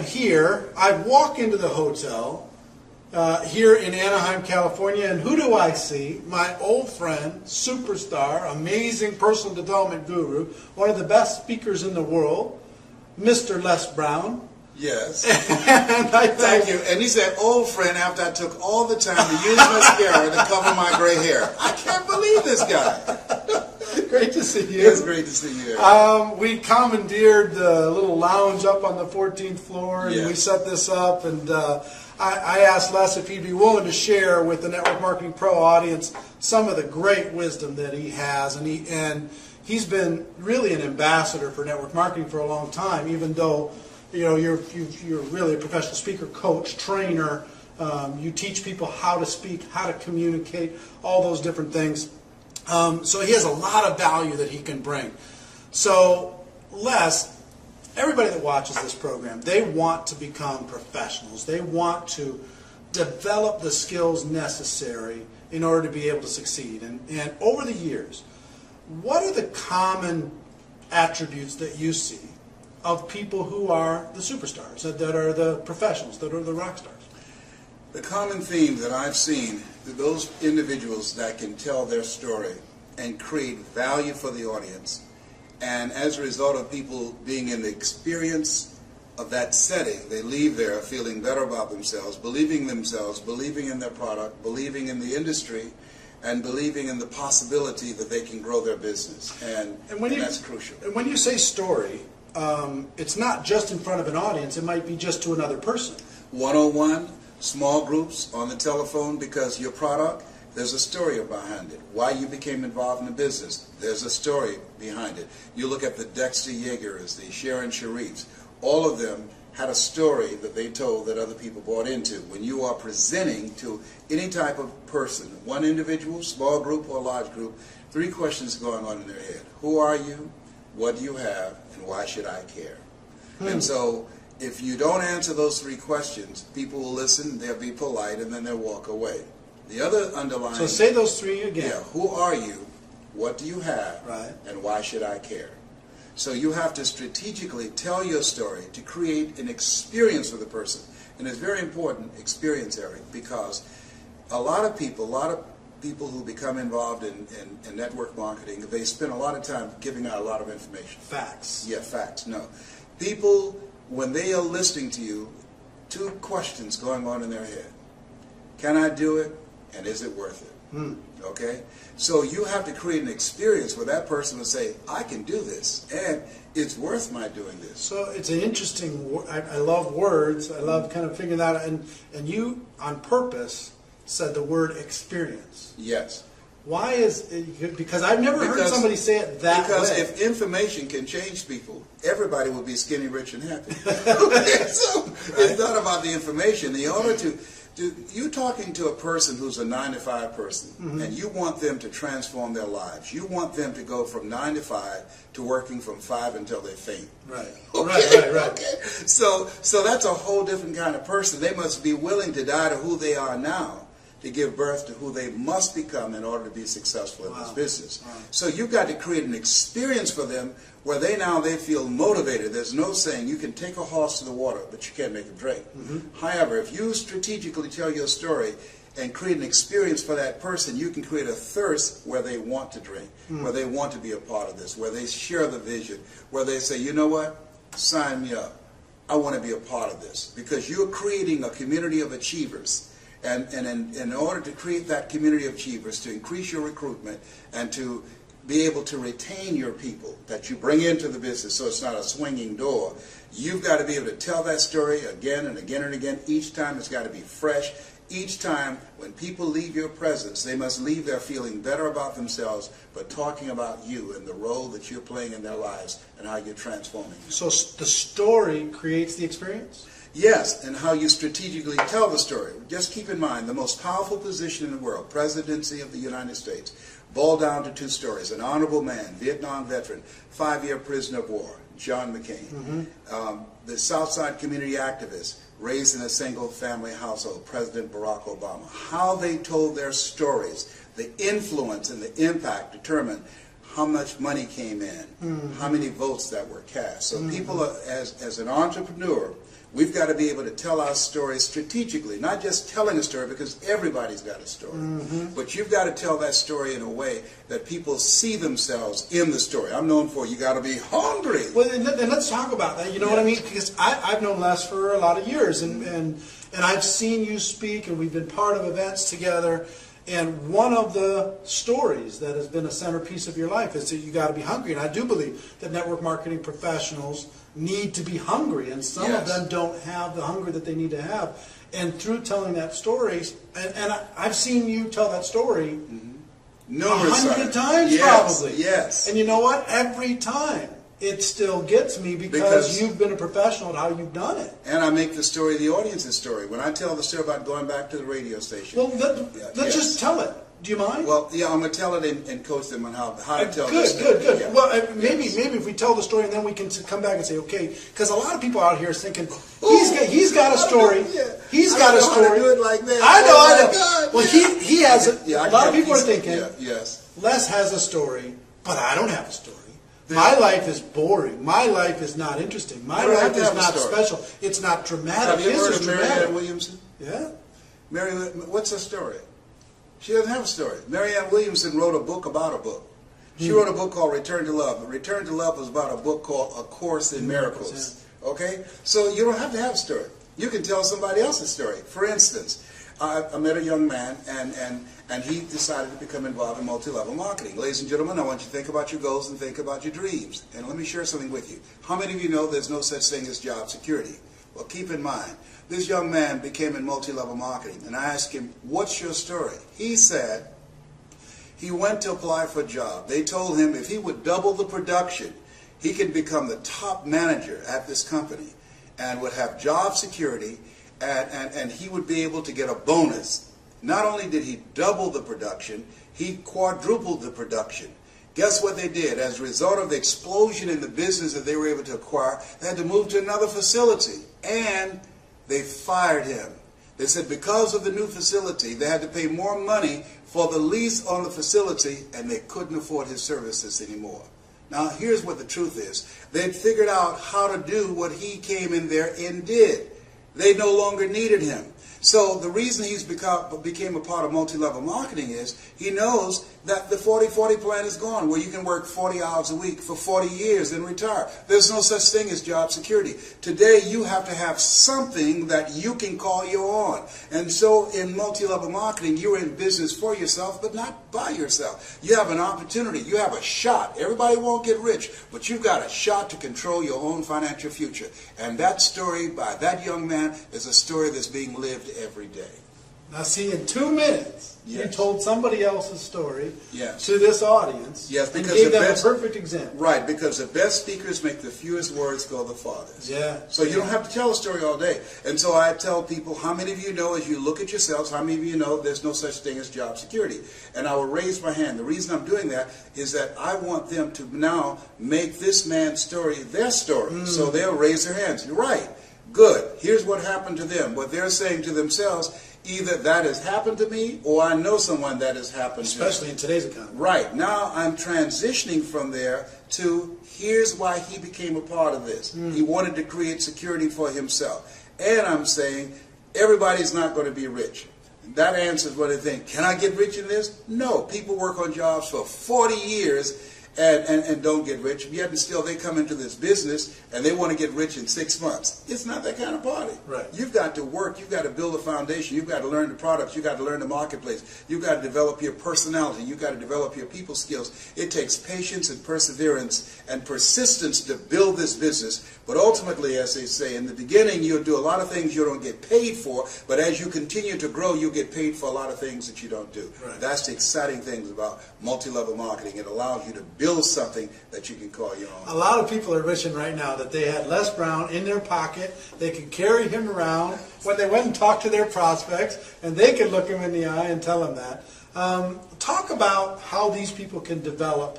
am here. I walk into the hotel here in Anaheim, California, and who do I see? My old friend, superstar, amazing personal development guru, one of the best speakers in the world, Mr. Les Brown. Yes. And Thank you. And he said, old friend, after I took all the time to use mascara to cover my gray hair. I can't believe this guy. Great to see you. It's great to see you. We commandeered the little lounge up on the 14th floor, and Yes. we set this up. And I asked Les if he'd be willing to share with the Network Marketing Pro audience some of the great wisdom that he has. And he's been really an ambassador for network marketing for a long time, even though you're really a professional speaker, coach, trainer. You teach people how to speak, how to communicate, all those different things. So he has a lot of value that he can bring. So Les, everybody that watches this program, they want to become professionals. They want to develop the skills necessary in order to be able to succeed. And over the years, what are the common attributes that you see of people who are the superstars, that are the professionals, that are the rock stars? The common theme that I've seen, those individuals that can tell their story and create value for the audience, and as a result of people being in the experience of that setting, they leave there feeling better about themselves, believing in their product, believing in the industry, and believing in the possibility that they can grow their business. And that's crucial. And when you say story, it's not just in front of an audience, it might be just to another person. One-on-one, small groups, on the telephone, because your product, there's a story behind it. Why you became involved in the business, there's a story behind it. You look at the Dexter Yeagers, the Sharon Sharifs, all of them had a story that they told that other people bought into. When you are presenting to any type of person, one individual, small group or large group, 3 questions going on in their head. Who are you? What do you have? And why should I care? And so if you don't answer those 3 questions, people will listen, they'll be polite, and then they'll walk away. The other underlying... So say those 3 again. Yeah, who are you? What do you have? Right. And why should I care? So you have to strategically tell your story to create an experience for the person. And it's very important, experience, Eric, because a lot of people who become involved in network marketing, they spend a lot of time giving out a lot of information. Facts. Yeah, facts. No. People, when they are listening to you, 2 questions going on in their head. Can I do it? And is it worth it? Okay? So you have to create an experience where that person will say, I can do this, and it's worth my doing this. So it's an interesting, I love words, I love kind of figuring that out, and you, on purpose, said the word experience. Yes. Why is it, because I've never heard somebody say it that way. Because if information can change people, everybody will be skinny, rich, and happy. Okay, so it's not about the information. In order to you're talking to a person who's a 9-to-5 person, and you want them to transform their lives. You want them to go from 9 to 5 to working from 5 until they faint. Right. Okay? Right. Okay. So that's a whole different kind of person. They must be willing to die to who they are now to give birth to who they must become in order to be successful in this business. Wow. So you've got to create an experience for them where they feel motivated. There's no saying you can take a horse to the water, but you can't make him drink. However, if you strategically tell your story and create an experience for that person, you can create a thirst where they want to drink, where they want to be a part of this, where they share the vision, where they say, you know what, sign me up. I want to be a part of this. Because you're creating a community of achievers. And in order to create that community of achievers, to increase your recruitment and to be able to retain your people that you bring into the business so it's not a swinging door, you've got to be able to tell that story again and again and again. Each time it's got to be fresh. Each time when people leave your presence, they must leave there feeling better about themselves, but talking about you and the role that you're playing in their lives and how you're transforming them. So the story creates the experience? Yes, and how you strategically tell the story. Just keep in mind, the most powerful position in the world, presidency of the United States, boiled down to 2 stories. An honorable man, Vietnam veteran, 5-year prisoner of war, John McCain. The Southside community activist, raised in a single-family household, President Barack Obama. How they told their stories, the influence and the impact determined how much money came in, how many votes that were cast. So people, as an entrepreneur, We've got to be able to tell our story strategically, not just telling a story, because everybody's got a story. But you've got to tell that story in a way that people see themselves in the story. I'm known for you got to be hungry. Well, and let's talk about that. You know what I mean? Because I've known Les for a lot of years, and I've seen you speak, and we've been part of events together. And one of the stories that has been a centerpiece of your life is that you got to be hungry. And I do believe that network marketing professionals need to be hungry, and some of them don't have the hunger that they need to have. And through telling that story, and I've seen you tell that story 100 times probably. Yes. And you know what? Every time it still gets me because you've been a professional at how you've done it. And I make the story the audience's story. When I tell the story about going back to the radio station. Well, let's just tell it. Do you mind? Well, yeah, I'm going to tell it and coach them on how to tell the story. Good. Yeah. Well, maybe if we tell the story and then we can come back and say, okay, because a lot of people out here is thinking, he's got a story. He's got a story. I do it like that. I know. God. Well, he has it. Yeah, a lot of people are thinking, yes. Les has a story, but I don't have a story. My life is boring. My life is not interesting. My life is not special. It's not dramatic. Have you heard of Marianne Williamson? Yeah. What's her story? She doesn't have a story. Marianne Williamson wrote a book about a book. She wrote a book called Return to Love. Return to Love was about a book called A Course in Miracles. Okay? So you don't have to have a story. You can tell somebody else's story. For instance, I met a young man, and he decided to become involved in multi-level marketing. Ladies and gentlemen, I want you to think about your goals and think about your dreams. And let me share something with you. How many of you know there's no such thing as job security? Well, keep in mind, this young man became in multi-level marketing, and I asked him, what's your story? He said he went to apply for a job. They told him if he would double the production, he could become the top manager at this company and would have job security, and he would be able to get a bonus. Not only did he double the production, he quadrupled the production. Guess what they did? As a result of the explosion in the business that they were able to acquire, they had to move to another facility, and they fired him. They said because of the new facility, they had to pay more money for the lease on the facility, and they couldn't afford his services anymore. Now, here's what the truth is. They'd figured out how to do what he came in there and did. They no longer needed him. So the reason he's became a part of multi-level marketing is he knows that the 40-40 plan is gone, where you can work 40 hours a week for 40 years and retire. There's no such thing as job security. Today, you have to have something that you can call your own. And so in multi-level marketing, you're in business for yourself, but not by yourself. You have an opportunity. You have a shot. Everybody won't get rich, but you've got a shot to control your own financial future. And that story by that young man is a story that's being lived every day. Now see, in 2 minutes, you told somebody else's story to this audience and because gave them a perfect example. Right, because the best speakers make the fewest words go the farthest. Yeah. So you don't have to tell a story all day. And so I tell people, how many of you know, as you look at yourselves, how many of you know there's no such thing as job security? And I will raise my hand. The reason I'm doing that is that I want them to now make this man's story their story. So they'll raise their hands. You're right. Good. Here's what happened to them. What they're saying to themselves, either that has happened to me or I know someone that has happened to me. Especially in today's economy. Right. Now I'm transitioning from there to here's why he became a part of this. He wanted to create security for himself. And I'm saying everybody's not going to be rich. That answers what they think. Can I get rich in this? No. People work on jobs for 40 years and don't get rich, yet and still they come into this business and they want to get rich in 6 months. It's not that kind of party. Right. You've got to work. You've got to build a foundation. You've got to learn the products. You've got to learn the marketplace. You've got to develop your personality. You've got to develop your people skills. It takes patience and perseverance and persistence to build this business. But ultimately, as they say, in the beginning, you'll do a lot of things you don't get paid for, but as you continue to grow, you'll get paid for a lot of things that you don't do. Right. That's the exciting things about multi-level marketing. It allows you to build something that you can call your own. A lot of people are wishing right now that they had Les Brown in their pocket. They could carry him around when they went and talked to their prospects, and they could look him in the eye and tell him that. Talk about how these people can develop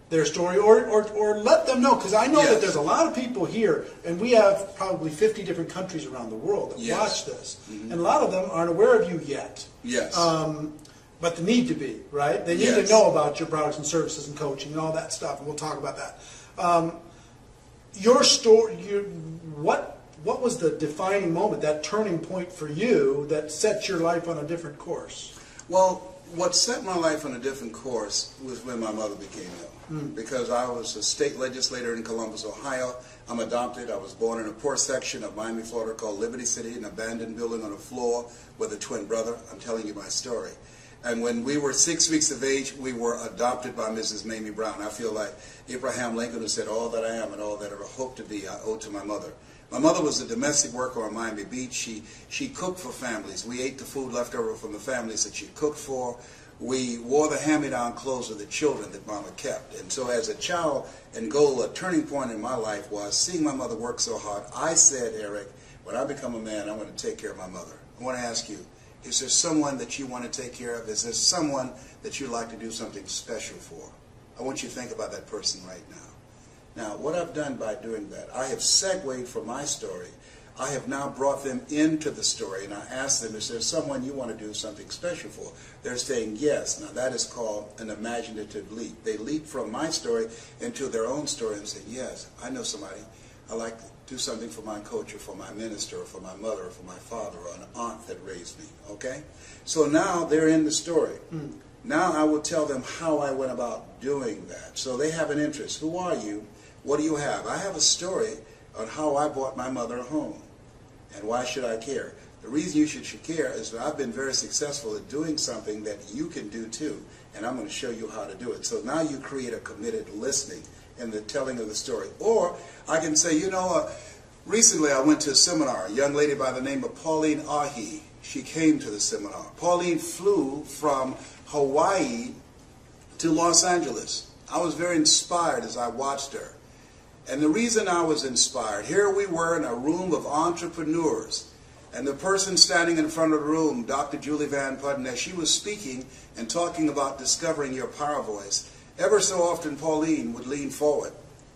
their story, or let them know, because I know that there's a lot of people here, and we have probably 50 different countries around the world that watch this, and a lot of them aren't aware of you yet. Yes. But they need to be, right? They need to know about your products and services and coaching and all that stuff, and we'll talk about that. Your story, what was the defining moment, that turning point for you that set your life on a different course? Well, what set my life on a different course was when my mother became ill. Because I was a state legislator in Columbus, Ohio. I'm adopted. I was born in a poor section of Miami, Florida called Liberty City, an abandoned building on a floor with a twin brother. I'm telling you my story. And when we were 6 weeks of age, we were adopted by Mrs. Mamie Brown. I feel like Abraham Lincoln, who said, all that I am and all that I hope to be, I owe to my mother. My mother was a domestic worker on Miami Beach. She cooked for families. We ate the food left over from the families that she cooked for. We wore the hand-me-down clothes of the children that Mama kept. And so as a child and goal, a turning point in my life was seeing my mother work so hard. I said, Eric, when I become a man, I'm going to take care of my mother. I want to ask you, is there someone that you want to take care of? Is there someone that you'd like to do something special for? I want you to think about that person right now. Now, what I've done by doing that, I have segued from my story. I have now brought them into the story, and I asked them, is there someone you want to do something special for? They're saying yes. Now, that is called an imaginative leap. They leap from my story into their own story and say, yes, I know somebody. I'd like to do something for my coach or for my minister or for my mother or for my father or an aunt that raised me, okay? So now they're in the story. Now I will tell them how I went about doing that. So they have an interest. Who are you? What do you have? I have a story on how I bought my mother a home. And why should I care? The reason you should care is that I've been very successful at doing something that you can do too. And I'm going to show you how to do it. So now you create a committed listening in the telling of the story. Or I can say, you know, recently I went to a seminar. A young lady by the name of Pauline Ahi. She came to the seminar. Pauline flew from Hawaii to Los Angeles. I was very inspired as I watched her. And the reason I was inspired, here we were in a room of entrepreneurs, and the person standing in front of the room, Dr. Julie Van Putten, as she was speaking and talking about discovering your power voice, ever so often Pauline would lean forward,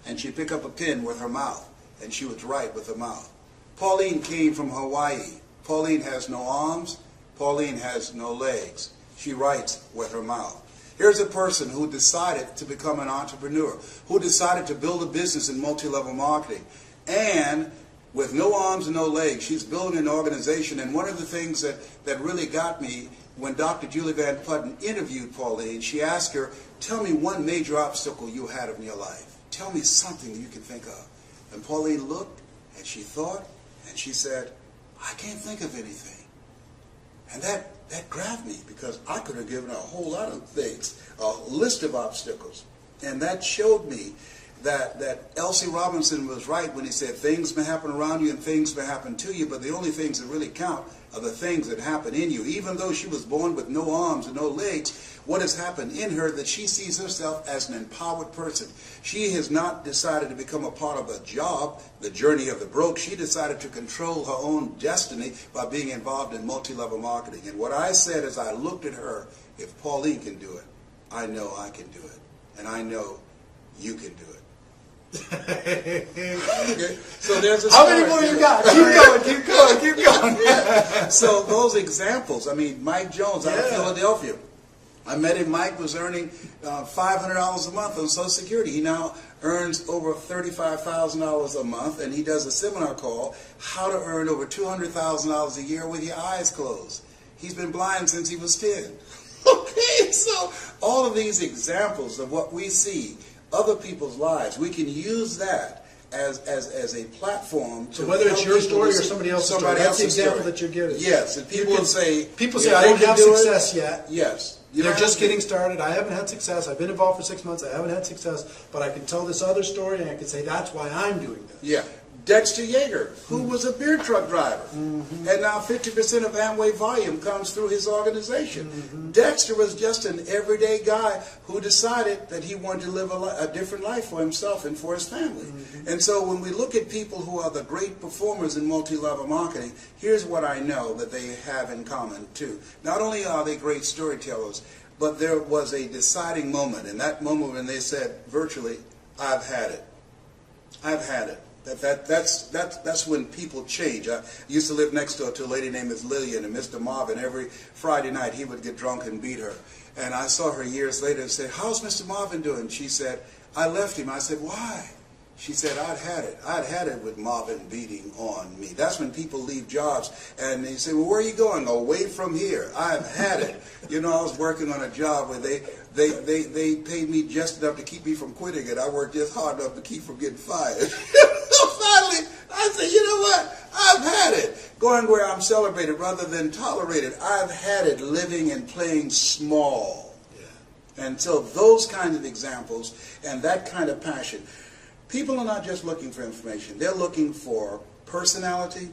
and she'd pick up a pen with her mouth, and she would write with her mouth. Pauline came from Hawaii. Pauline has no arms. Pauline has no legs. She writes with her mouth. Here's a person who decided to become an entrepreneur, who decided to build a business in multi-level marketing. And with no arms and no legs, she's building an organization. And one of the things that really got me, when Dr. Julie Van Putten interviewed Pauline, she asked her, tell me one major obstacle you had in your life. Tell me something that you can think of. And Pauline looked, and she thought, and she said, I can't think of anything. And that grabbed me, because I could have given her a whole lot of things, a list of obstacles. And that showed me that Elsie Robinson was right when he said things may happen around you and things may happen to you, but the only things that really count are the things that happen in you. Even though she was born with no arms and no legs, what has happened in her that she sees herself as an empowered person. She has not decided to become a part of a job, the journey of the broke. She decided to control her own destiny by being involved in multi-level marketing. And what I said as I looked at her, if Pauline can do it, I know I can do it. And I know you can do it. Okay. So there's a How story. many more you got? Keep going, keep going, keep going. Yeah. So those examples, I mean, Mike Jones out of Philadelphia. I met him. Mike was earning $500 a month on Social Security. He now earns over $35,000 a month, and he does a seminar called How to Earn Over $200,000 a Year with Your Eyes Closed. He's been blind since he was 10. Okay, so all of these examples of what we see, other people's lives, we can use that as a platform to So whether it's your story or listen, somebody else's story, that's the example that you're giving. Yes, and people will say, I don't have success yet. Yes. They're just getting started. I haven't had success. I've been involved for 6 months. I haven't had success. But I can tell this other story, and I can say that's why I'm doing this. Yeah. Dexter Yeager, who was a beer truck driver, and now 50% of Amway volume comes through his organization. Dexter was just an everyday guy who decided that he wanted to live a different life for himself and for his family. And so when we look at people who are the great performers in multi-level marketing, here's what I know that they have in common too. Not only are they great storytellers, but there was a deciding moment, and that moment when they said virtually, I've had it. I've had it. That's when people change. I used to live next door to a lady named Miss Lillian, and Mr. Marvin, every Friday night he would get drunk and beat her. And I saw her years later and said, how's Mr. Marvin doing? She said, I left him. I said, why? She said, I'd had it. I'd had it with Marvin beating on me. That's when people leave jobs and they say, well, where are you going? Away from here. I've had it. You know, I was working on a job where they paid me just enough to keep me from quitting it. I worked just hard enough to keep from getting fired. So finally, I said, you know what? I've had it. Going where I'm celebrated rather than tolerated. I've had it living and playing small. Yeah. And so those kinds of examples and that kind of passion. People are not just looking for information. They're looking for personality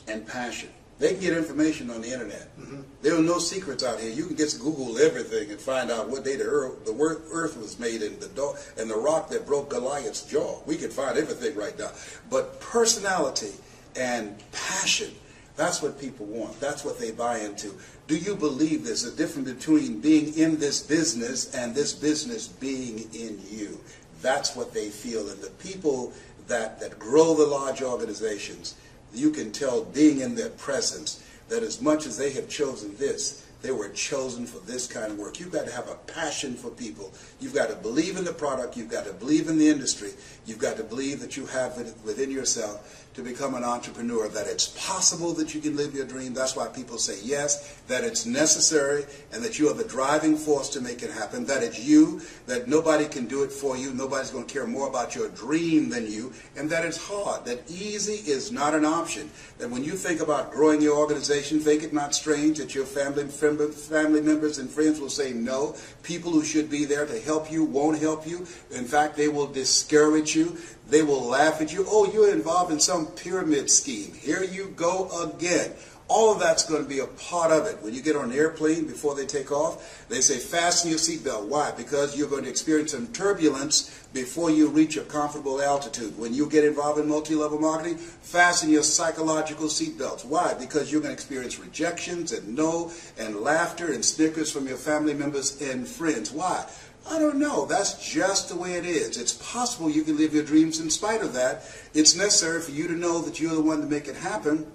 and passion. They can get information on the internet. Mm-hmm. There are no secrets out here. You can just Google everything and find out what day the earth was made and the rock that broke Goliath's jaw. We can find everything right now. But personality and passion, that's what people want. That's what they buy into. Do you believe there's a difference between being in this business and this business being in you? That's what they feel. And the people that grow the large organizations, you can tell being in their presence that as much as they have chosen this, they were chosen for this kind of work. You've got to have a passion for people. You've got to believe in the product. You've got to believe in the industry. You've got to believe that you have it within yourself to become an entrepreneur, that it's possible that you can live your dream. That's why people say yes, that it's necessary, and that you are the driving force to make it happen, that it's you, that nobody can do it for you, nobody's going to care more about your dream than you, and that it's hard, that easy is not an option, that when you think about growing your organization, think it not strange that your family members and friends will say no. People who should be there to help you won't help you. In fact, they will discourage you. They will laugh at you. Oh, you're involved in some pyramid scheme. Here you go again. All of that's going to be a part of it. When you get on an airplane before they take off, they say fasten your seatbelt. Why? Because you're going to experience some turbulence before you reach a comfortable altitude. When you get involved in multi-level marketing, fasten your psychological seatbelts. Why? Because you're going to experience rejections and no and laughter and snickers from your family members and friends. Why? I don't know. That's just the way it is. It's possible you can live your dreams in spite of that. It's necessary for you to know that you're the one to make it happen,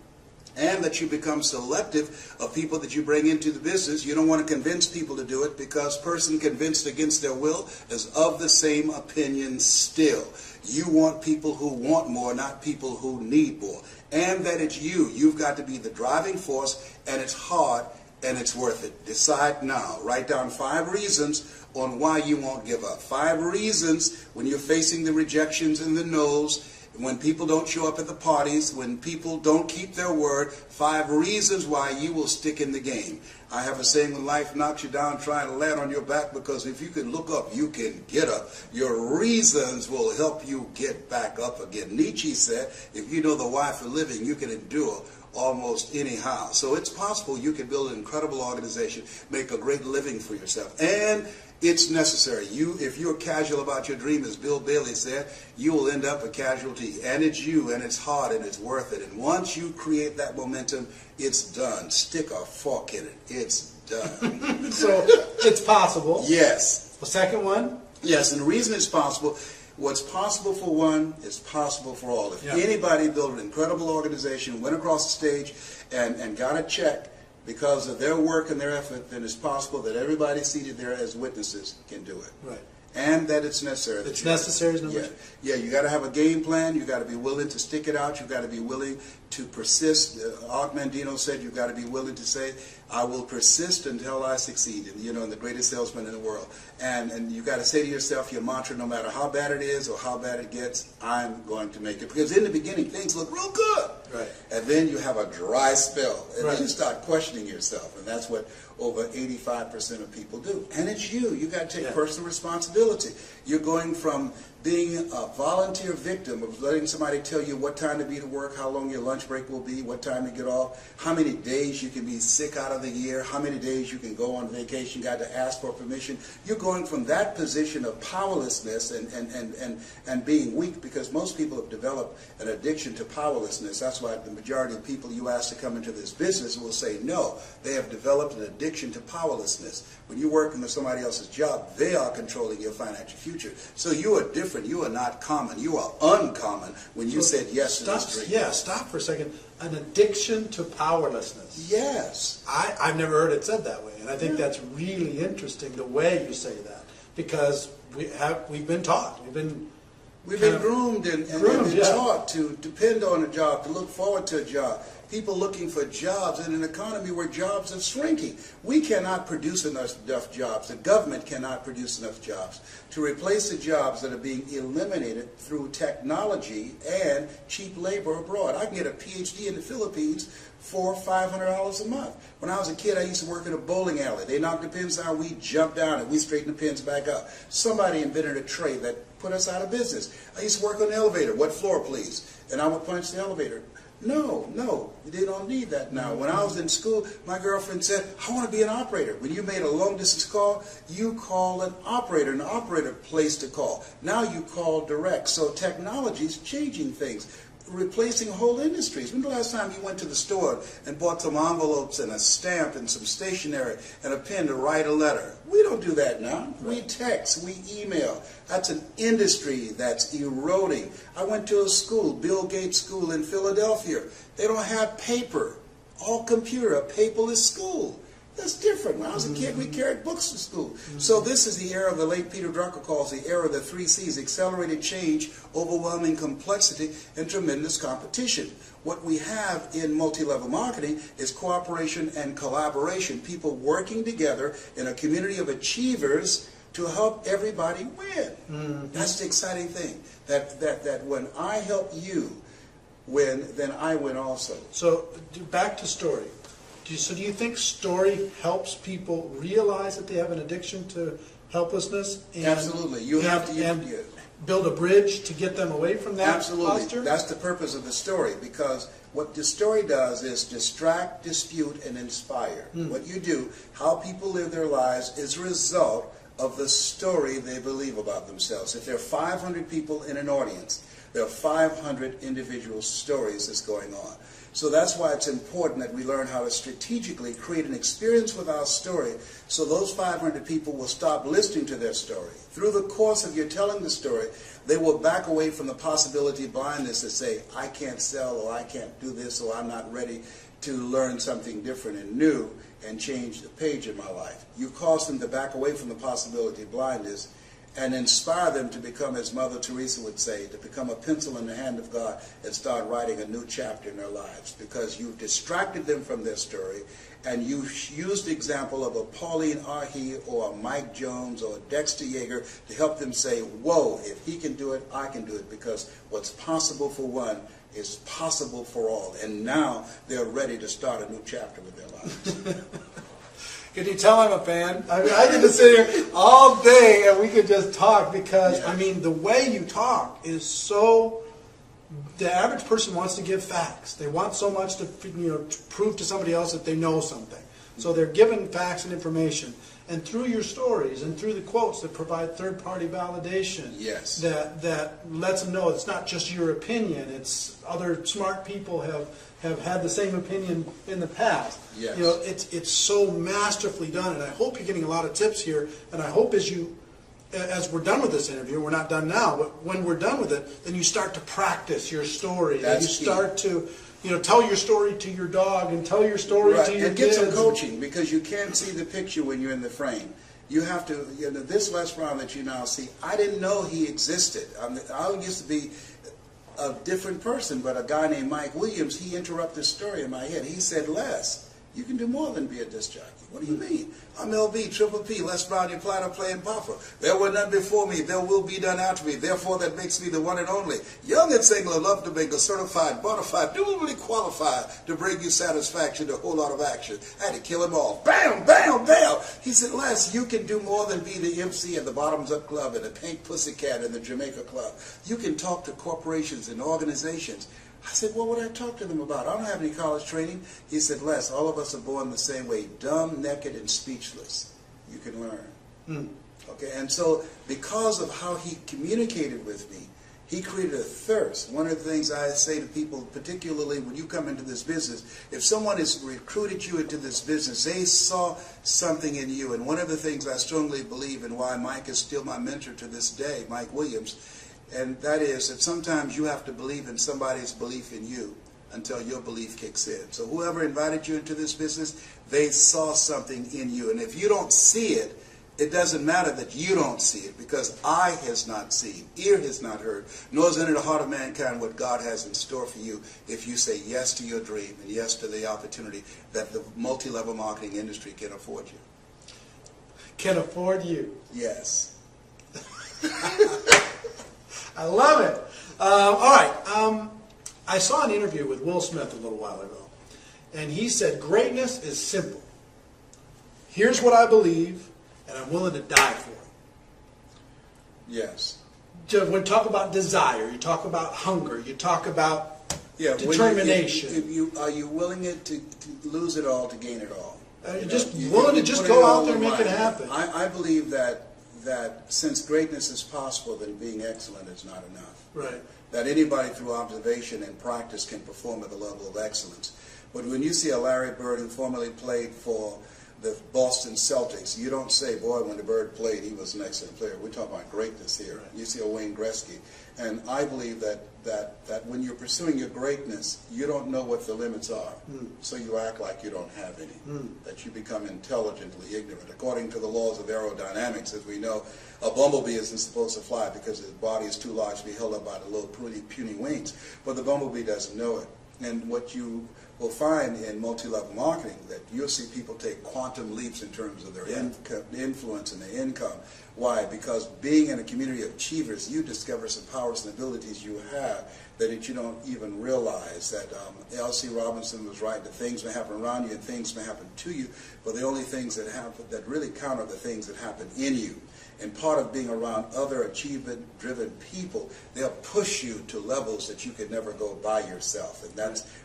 and that you become selective of people that you bring into the business. You don't want to convince people to do it, because person convinced against their will is of the same opinion still. You want people who want more, not people who need more. And that it's you. You've got to be the driving force, and it's hard, and it's worth it. Decide now. Write down 5 reasons on why you won't give up. 5 reasons when you're facing the rejections and the no's, when people don't show up at the parties, when people don't keep their word. 5 reasons why you will stick in the game. I have a saying, when life knocks you down, try to land on your back, because if you can look up, you can get up. Your reasons will help you get back up again. Nietzsche said, if you know the why for living, you can endure almost anyhow. So it's possible you can build an incredible organization, make a great living for yourself. And it's necessary. If you're casual about your dream, as Bill Bailey said, you will end up a casualty. And it's you, and it's hard, and it's worth it. And once you create that momentum, it's done. Stick a fork in it. It's done. So it's possible. Yes. The second one? Yes, and the reason it's possible, what's possible for one is possible for all. If anybody built an incredible organization, went across the stage, and got a check because of their work and their effort, then it's possible that everybody seated there as witnesses can do it. Right. And that it's necessary. It's necessary is number 2. Yeah, you got to have a game plan. You got to be willing to stick it out. You got to be willing to persist. Og Mandino said you got to be willing to say, I will persist until I succeed. And, and the greatest salesman in the world. And you got to say to yourself your mantra, no matter how bad it is or how bad it gets, I'm going to make it. Because in the beginning, things look real good. Right. And then you have a dry spell. And then you start questioning yourself. And that's what over 85% of people do. And it's you. You got to take personal responsibility. You're going from being a volunteer victim of letting somebody tell you what time to be to work, how long your lunch break will be, what time to get off, how many days you can be sick out of the year, how many days you can go on vacation, got to ask for permission. You're going from that position of powerlessness and being weak, because most people have developed an addiction to powerlessness. That's why the majority of people you ask to come into this business will say no. They have developed an addiction to powerlessness. When you're working with somebody else's job, they are controlling your financial future. So you are different. You are not common. You are uncommon when you said yes to this dream. Yeah, stop for a second. An addiction to powerlessness. Yes. I've never heard it said that way, and I think that's really interesting the way you say that, because we've been taught. We've been groomed and been taught to depend on a job, to look forward to a job. People looking for jobs in an economy where jobs are shrinking. We cannot produce enough jobs. The government cannot produce enough jobs to replace the jobs that are being eliminated through technology and cheap labor abroad. I can get a PhD in the Philippines for $500 a month. When I was a kid, I used to work in a bowling alley. They knocked the pins down, we jumped down, and we straightened the pins back up. Somebody invented a trade that put us out of business. I used to work on the elevator. What floor, please? And I would punch the elevator. No, they don't need that now. When I was in school, my girlfriend said, I want to be an operator. When you made a long-distance call, you call an operator placed a call. Now you call direct. So technology is changing things, replacing whole industries. When the last time you went to the store and bought some envelopes and a stamp and some stationery and a pen to write a letter? We don't do that now. We text, we email. That's an industry that's eroding. I went to a school, Bill Gates School in Philadelphia. They don't have paper, all computer, a paperless school. That's different. When I was a kid, we carried books to school. So this is the era the late Peter Drucker calls the era of the 3 C's: accelerated change, overwhelming complexity, and tremendous competition. What we have in multi-level marketing is cooperation and collaboration, people working together in a community of achievers to help everybody win. That's the exciting thing, that when I help you win, then I win also. So back to story. So do you think story helps people realize that they have an addiction to helplessness? And, absolutely. You have to build a bridge to get them away from that absolutely. posture? That's the purpose of the story, because what the story does is distract, dispute, and inspire. What you do, how people live their lives, is a result of the story they believe about themselves. If there are 500 people in an audience, there are 500 individual stories that's going on. So that's why it's important that we learn how to strategically create an experience with our story, so those 500 people will stop listening to their story. Through the course of your telling the story, they will back away from the possibility of blindness to say, I can't sell, or I can't do this, or I'm not ready to learn something different and new and change the page in my life. You cause them to back away from the possibility of blindness and inspire them to become, as Mother Teresa would say, to become a pencil in the hand of God and start writing a new chapter in their lives, because you've distracted them from their story, and you used the example of a Pauline Arhe or a Mike Jones or a Dexter Yeager to help them say, whoa, if he can do it, I can do it, because what's possible for one is possible for all. And now they're ready to start a new chapter with their lives. Can you tell I'm a fan? I mean, I get to sit here all day and we could just talk, because, I mean, the way you talk is so... The average person wants to give facts. They want so much to, to prove to somebody else that they know something. So they're given facts and information. And through your stories and through the quotes that provide third-party validation, that lets them know it's not just your opinion. It's other smart people have had the same opinion in the past. Yes. It's so masterfully done, and I hope you're getting a lot of tips here. And I hope as we're done with this interview, we're not done now, but when we're done with it, then you start to practice your story. That's and you start to tell your story to your dog and tell your story to your and get kids. some coaching, because you can't see the picture when you're in the frame. You have to, this Les Brown that you now see, I didn't know he existed. I used to be a different person, but a guy named Mike Williams, he interrupted the story in my head. He said, Les, you can do more than be a disc jockey. What do you mean? I'm LB, Triple P, Les Brown, your platter playing Papa. There were none before me, there will be none after me. Therefore, that makes me the one and only. Young and single, love to mingle, certified, bonafide, duly qualified to bring you satisfaction, a whole lot of action. I had to kill him all. Bam, bam, bam. He said, Les, you can do more than be the MC at the Bottoms Up Club and the Pink Pussycat and the Jamaica Club. You can talk to corporations and organizations. I said, what would I talk to them about? I don't have any college training. He said, Les, all of us are born the same way, dumb, naked, and speechless. You can learn. Okay, and so because of how he communicated with me, he created a thirst. One of the things I say to people, particularly when you come into this business, if someone has recruited you into this business, they saw something in you. And one of the things I strongly believe, and why Mike is still my mentor to this day, Mike Williams, and that is that sometimes you have to believe in somebody's belief in you until your belief kicks in. So whoever invited you into this business, they saw something in you. And if you don't see it, it doesn't matter that you don't see it, because eye has not seen, ear has not heard, nor has entered the heart of mankind what God has in store for you if you say yes to your dream and yes to the opportunity that the multi-level marketing industry can afford you. Can afford you. Yes. I love it. All right. I saw an interview with Will Smith a little while ago, and he said, greatness is simple. Here's what I believe, and I'm willing to die for it. Yes. When you talk about desire, you talk about hunger, you talk about determination. Are you willing to lose it all to gain it all? You're just willing to just go out there and make it happen. I believe that since greatness is possible, then being excellent is not enough. Right. That anybody through observation and practice can perform at the level of excellence. But when you see a Larry Bird who formerly played for the Boston Celtics, you don't say, boy, when the Bird played, he was an excellent player. We're talking about greatness here. Right. You see a Wayne Gretzky. And I believe that when you're pursuing your greatness, you don't know what the limits are. So you act like you don't have any, that you become intelligently ignorant. According to the laws of aerodynamics, as we know, a bumblebee isn't supposed to fly because his body is too large to be held up by the little puny wings. But the bumblebee doesn't know it. And what you will find in multi-level marketing, that you'll see people take quantum leaps in terms of their influence and their income. Why? Because being in a community of achievers, you discover some powers and abilities you have that you don't even realize. That L.C. Robinson was right, that things may happen around you and things may happen to you, but the only things that happen that really count are the things that happen in you. And part of being around other achievement-driven people, they'll push you to levels that you could never go by yourself. And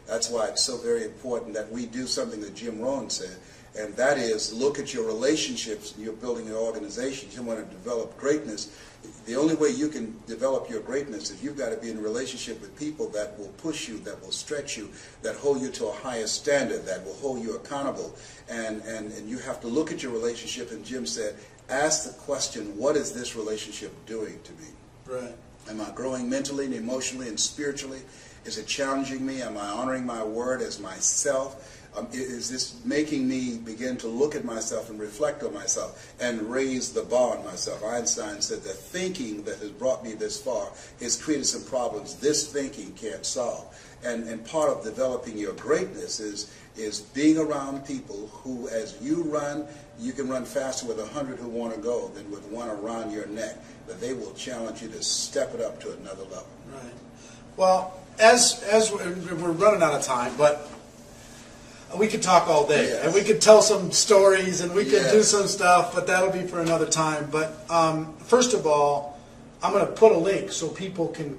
that's why it's so very important that we do something that Jim Rohn said, and that is look at your relationships. You're building an organization. You want to develop greatness. The only way you can develop your greatness is you've got to be in a relationship with people that will push you, that will stretch you, that hold you to a higher standard, that will hold you accountable. And you have to look at your relationship, and Jim said, ask the question, what is this relationship doing to me? Right. Am I growing mentally and emotionally and spiritually? Is it challenging me? Am I honoring my word as myself? Is this making me begin to look at myself and reflect on myself and raise the bar on myself? Einstein said that thinking that has brought me this far has created some problems this thinking can't solve. And part of developing your greatness is being around people who, as you run, you can run faster with 100 who want to go than with one around your neck, that they will challenge you to step it up to another level. Right. Well, as we're running out of time, but we could talk all day, yes. and we could tell some stories, and we could yes. do some stuff, but that'll be for another time. But first of all, I'm going to put a link so people can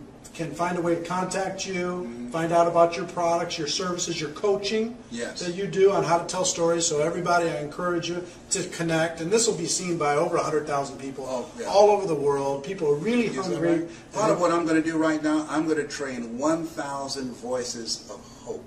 find a way to contact you, find out about your products, your services, your coaching yes. that you do on how to tell stories. So everybody, I encourage you to connect, and this will be seen by over 100,000 people all over the world. People are really hungry. Right? Part of what I'm going to do right now, I'm going to train 1,000 voices of hope.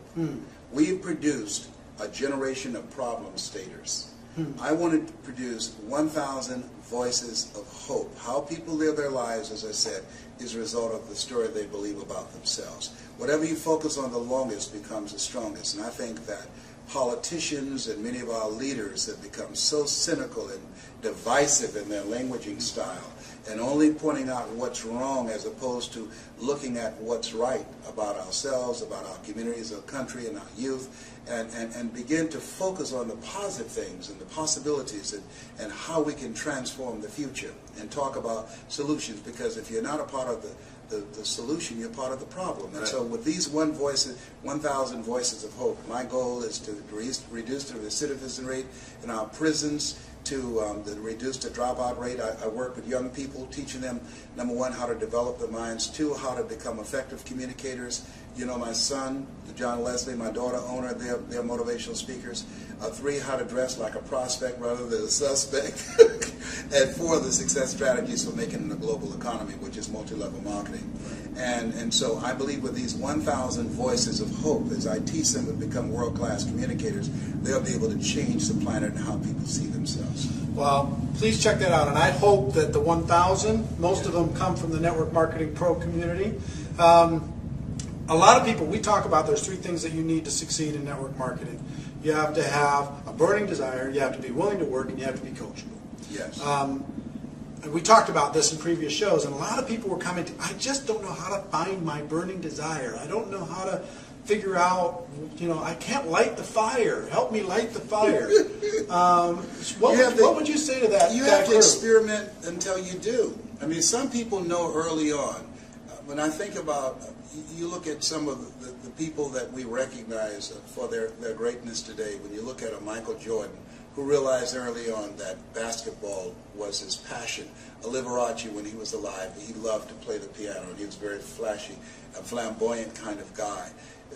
We've produced a generation of problem staters. I wanted to produce 1,000 voices of hope. How people live their lives, as I said, is a result of the story they believe about themselves. Whatever you focus on the longest becomes the strongest. And I think that politicians and many of our leaders have become so cynical and divisive in their languaging style, and only pointing out what's wrong as opposed to looking at what's right about ourselves, about our communities, our country, and our youth, and begin to focus on the positive things and the possibilities and how we can transform the future and talk about solutions. Because if you're not a part of the solution, you're part of the problem. And so with these 1,000 voices of hope, my goal is to reduce the recidivism rate in our prisons, to reduce the dropout rate. I work with young people, teaching them, number one, how to develop their minds, two, how to become effective communicators. You know, my son, John Leslie, my daughter, owner, they're motivational speakers. Three, how to dress like a prospect rather than a suspect. And four, the success strategies for making the global economy, which is multi-level marketing. And so I believe with these 1,000 voices of hope, as I teach them to become world-class communicators, they'll be able to change the planet and how people see themselves. Well, please check that out. And I hope that the 1,000, most of them come from the Network Marketing Pro community. A lot of people, we talk about there's three things that you need to succeed in network marketing. You have to have a burning desire, you have to be willing to work, and you have to be coachable. Yes. And we talked about this in previous shows, and a lot of people were commenting, I just don't know how to find my burning desire. I don't know how to figure out, I can't light the fire. Help me light the fire. What would you say to that? You have to experiment until you do. I mean, some people know early on. When I think about, you look at some of the people that we recognize for their greatness today, when you look at a Michael Jordan, who realized early on that basketball was his passion. A Liberace, when he was alive, he loved to play the piano, and he was very flashy, a flamboyant kind of guy.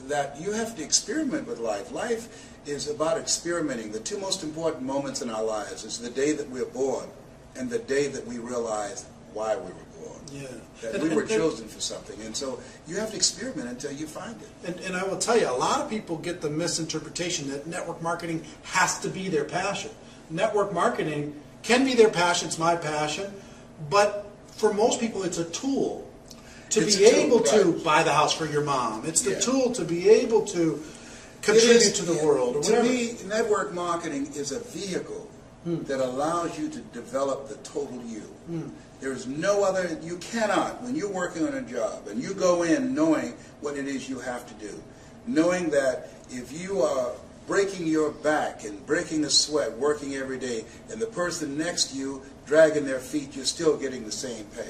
That you have to experiment with life. Life is about experimenting. The two most important moments in our lives is the day that we're born and the day that we realize why we were born. Yeah. That we were chosen for something. And so you have to experiment until you find it. And I will tell you, a lot of people get the misinterpretation that network marketing has to be their passion. Network marketing can be their passion, it's my passion, but for most people it's a tool to be able to buy the house for your mom. It's the tool to be able to contribute to the world. Or to me, network marketing is a vehicle that allows you to develop the total you. There's no other, you cannot, when you're working on a job and you go in knowing what it is you have to do, knowing that if you are breaking your back and breaking a sweat working every day and the person next to you dragging their feet, you're still getting the same pay.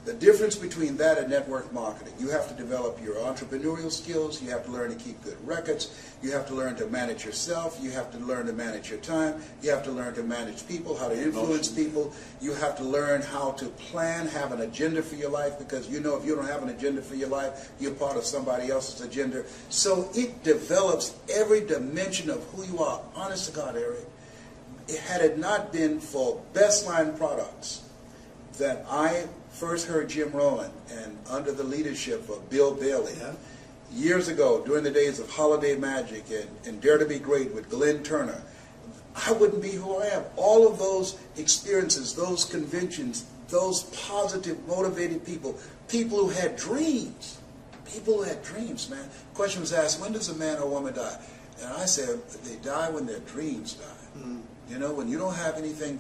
The difference between that and network marketing, you have to develop your entrepreneurial skills, you have to learn to keep good records, you have to learn to manage yourself, you have to learn to manage your time, you have to learn to manage people, how to influence people, you have to learn how to plan, have an agenda for your life, because if you don't have an agenda for your life, you're part of somebody else's agenda. So it develops every dimension of who you are. Honest to God, Eric, had it not been for Best Line Products, that I first heard Jim Rowland, and under the leadership of Bill Bailey, years ago, during the days of Holiday Magic and Dare to Be Great with Glenn Turner, I wouldn't be who I am. All of those experiences, those conventions, those positive, motivated people who had dreams, man. The question was asked, when does a man or woman die? And I said, they die when their dreams die. When you don't have anything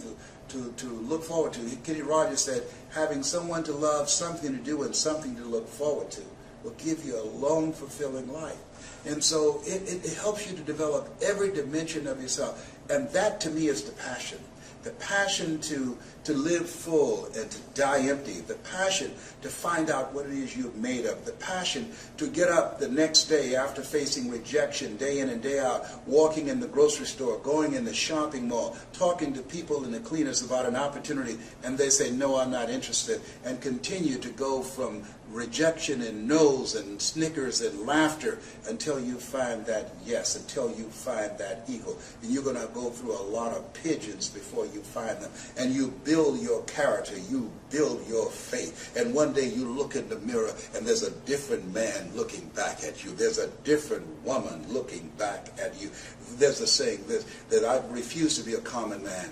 to look forward to. Kenny Rogers said, having someone to love, something to do, and something to look forward to will give you a long, fulfilling life. And so it helps you to develop every dimension of yourself. And that, to me, is the passion. The passion to live full and to die empty. The passion to find out what it is you're made of. The passion to get up the next day after facing rejection day in and day out, walking in the grocery store, going in the shopping mall, talking to people in the cleaners about an opportunity, and they say, no, I'm not interested, and continue to go from rejection and no's and snickers and laughter until you find that yes, until you find that eagle. And you're going to go through a lot of pigeons before you find them. And you build your character, you build your faith. And one day you look in the mirror and there's a different man looking back at you. There's a different woman looking back at you. There's a saying that I refuse to be a common man.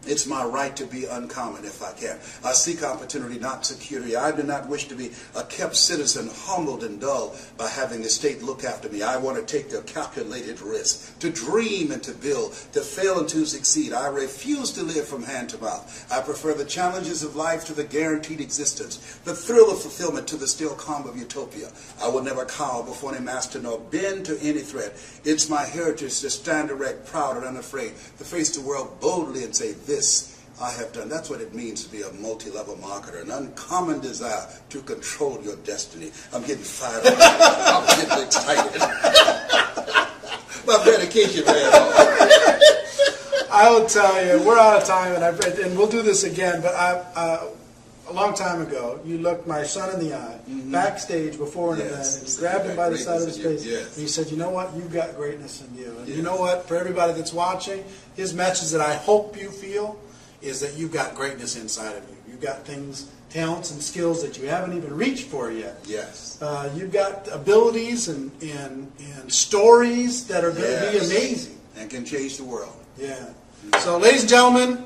It's my right to be uncommon if I can. I seek opportunity, not security. I do not wish to be a kept citizen, humbled and dull by having the state look after me. I want to take the calculated risk, to dream and to build, to fail and to succeed. I refuse to live from hand to mouth. I prefer the challenges of life to the guaranteed existence, the thrill of fulfillment to the still calm of utopia. I will never cower before any master nor bend to any threat. It's my heritage to stand erect, proud and unafraid, to face the world boldly and say, this I have done. That's what it means to be a multi-level marketer, an uncommon desire to control your destiny. I'm getting fired up. I'm getting excited. My medication ran off. I will tell you, we're out of time, and we'll do this again, but a long time ago, you looked my son in the eye, backstage before an event, and you grabbed him by the side of his face, and you said, you know what, you've got greatness in you. And you know what, for everybody that's watching, his message that I hope you feel is that you've got greatness inside of you. You've got things, talents and skills that you haven't even reached for yet. Yes. You've got abilities and stories that are going to be amazing. And can change the world. Yeah. So, ladies and gentlemen,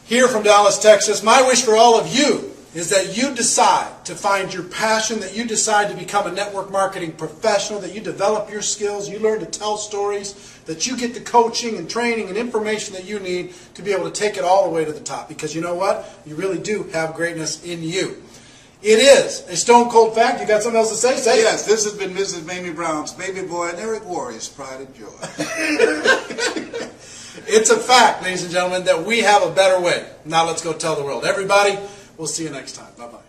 here from Dallas, Texas, my wish for all of you is that you decide to find your passion, that you decide to become a network marketing professional, that you develop your skills, you learn to tell stories, that you get the coaching and training and information that you need to be able to take it all the way to the top. Because you know what? You really do have greatness in you. It is a stone cold fact. You got something else to say? Say Yes, this has been Mrs. Mamie Brown's baby boy and Eric Warrior's pride and joy. It's a fact, ladies and gentlemen, that we have a better way. Now let's go tell the world. Everybody, we'll see you next time. Bye-bye.